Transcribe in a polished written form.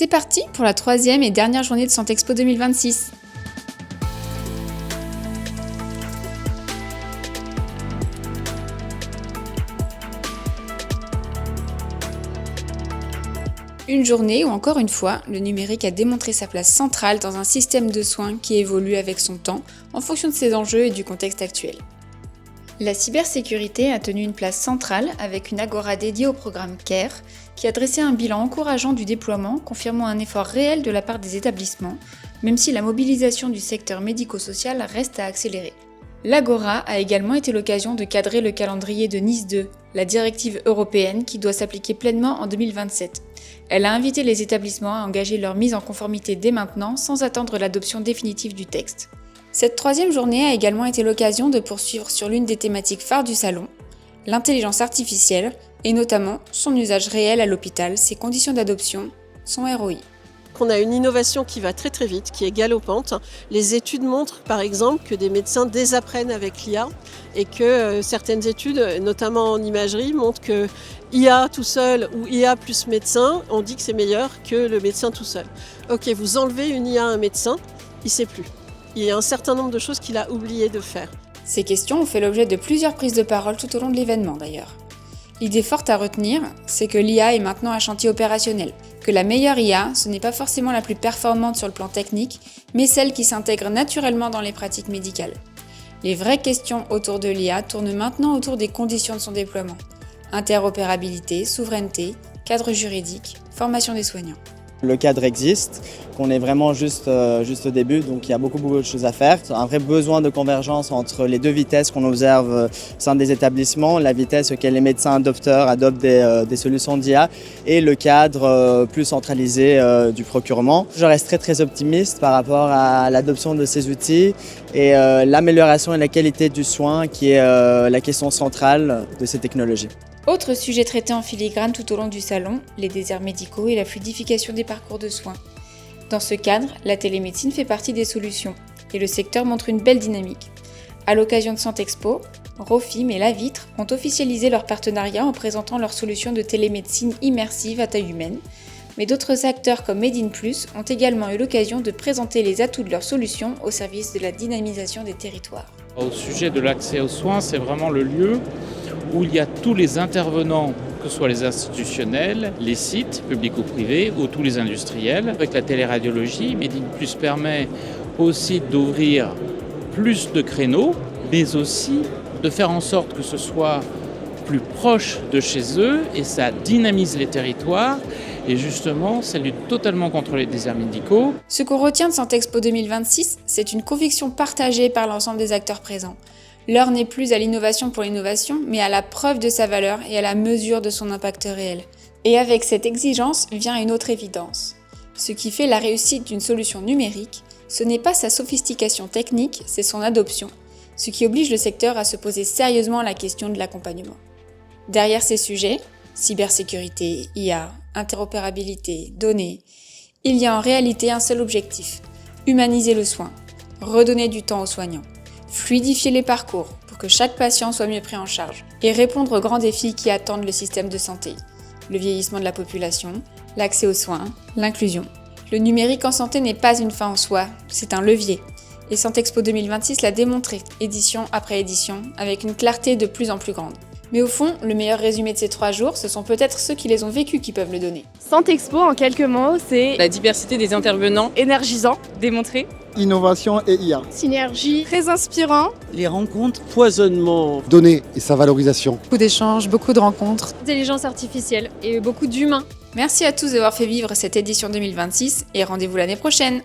C'est parti pour la troisième et dernière journée de Santexpo 2026. Une journée où, encore une fois, le numérique a démontré sa place centrale dans un système de soins qui évolue avec son temps en fonction de ses enjeux et du contexte actuel. La cybersécurité a tenu une place centrale avec une agora dédiée au programme CARE qui a dressé un bilan encourageant du déploiement, confirmant un effort réel de la part des établissements, même si la mobilisation du secteur médico-social reste à accélérer. L'agora a également été l'occasion de cadrer le calendrier de Nice 2, la directive européenne qui doit s'appliquer pleinement en 2027. Elle a invité les établissements à engager leur mise en conformité dès maintenant sans attendre l'adoption définitive du texte. Cette troisième journée a également été l'occasion de poursuivre sur l'une des thématiques phares du salon, l'intelligence artificielle, et notamment son usage réel à l'hôpital, ses conditions d'adoption, son ROI. On a une innovation qui va très très vite, qui est galopante. Les études montrent par exemple que des médecins désapprennent avec l'IA et que certaines études, notamment en imagerie, montrent que IA tout seul ou IA plus médecin, on dit que c'est meilleur que le médecin tout seul. Ok, vous enlevez une IA à un médecin, il ne sait plus. Il y a un certain nombre de choses qu'il a oublié de faire. Ces questions ont fait l'objet de plusieurs prises de parole tout au long de l'événement d'ailleurs. L'idée forte à retenir, c'est que l'IA est maintenant un chantier opérationnel, que la meilleure IA, ce n'est pas forcément la plus performante sur le plan technique, mais celle qui s'intègre naturellement dans les pratiques médicales. Les vraies questions autour de l'IA tournent maintenant autour des conditions de son déploiement. Interopérabilité, souveraineté, cadre juridique, formation des soignants. Le cadre existe, qu'on est vraiment juste au début, donc il y a beaucoup de choses à faire. Un vrai besoin de convergence entre les deux vitesses qu'on observe au sein des établissements, la vitesse auquel les médecins adopteurs adoptent des solutions d'IA et le cadre plus centralisé du procurement. Je reste très optimiste par rapport à l'adoption de ces outils et l'amélioration et la qualité du soin qui est la question centrale de ces technologies. Autre sujet traité en filigrane tout au long du salon, les déserts médicaux et la fluidification des parcours de soins. Dans ce cadre, la télémédecine fait partie des solutions et le secteur montre une belle dynamique. À l'occasion de Santexpo, Rofim et La Vitre ont officialisé leur partenariat en présentant leurs solutions de télémédecine immersive à taille humaine, mais d'autres acteurs comme Made in Plus ont également eu l'occasion de présenter les atouts de leurs solutions au service de la dynamisation des territoires. Au sujet de l'accès aux soins, c'est vraiment le lieu où il y a tous les intervenants, que ce soit les institutionnels, les sites, publics ou privés, ou tous les industriels. Avec la téléradiologie, Made in Plus permet aussi d'ouvrir plus de créneaux, mais aussi de faire en sorte que ce soit plus proche de chez eux et ça dynamise les territoires. Et justement, ça lutte totalement contre les déserts médicaux. Ce qu'on retient de Santexpo 2026, c'est une conviction partagée par l'ensemble des acteurs présents. L'heure n'est plus à l'innovation pour l'innovation, mais à la preuve de sa valeur et à la mesure de son impact réel. Et avec cette exigence vient une autre évidence. Ce qui fait la réussite d'une solution numérique, ce n'est pas sa sophistication technique, c'est son adoption, ce qui oblige le secteur à se poser sérieusement la question de l'accompagnement. Derrière ces sujets, cybersécurité, IA, interopérabilité, données, il y a en réalité un seul objectif, humaniser le soin, redonner du temps aux soignants, fluidifier les parcours pour que chaque patient soit mieux pris en charge et répondre aux grands défis qui attendent le système de santé, le vieillissement de la population, l'accès aux soins, l'inclusion. Le numérique en santé n'est pas une fin en soi, c'est un levier. Et Santexpo 2026 l'a démontré, édition après édition, avec une clarté de plus en plus grande. Mais au fond, le meilleur résumé de ces 3 jours, ce sont peut-être ceux qui les ont vécus qui peuvent le donner. Santexpo, en quelques mots, c'est la diversité des intervenants, énergisant, démontré, innovation et IA. synergie, très inspirant, les rencontres, Foisonnement, données et sa valorisation. Beaucoup d'échanges, beaucoup de rencontres. Intelligence artificielle et beaucoup d'humains. Merci à tous d'avoir fait vivre cette édition 2026 et rendez-vous l'année prochaine.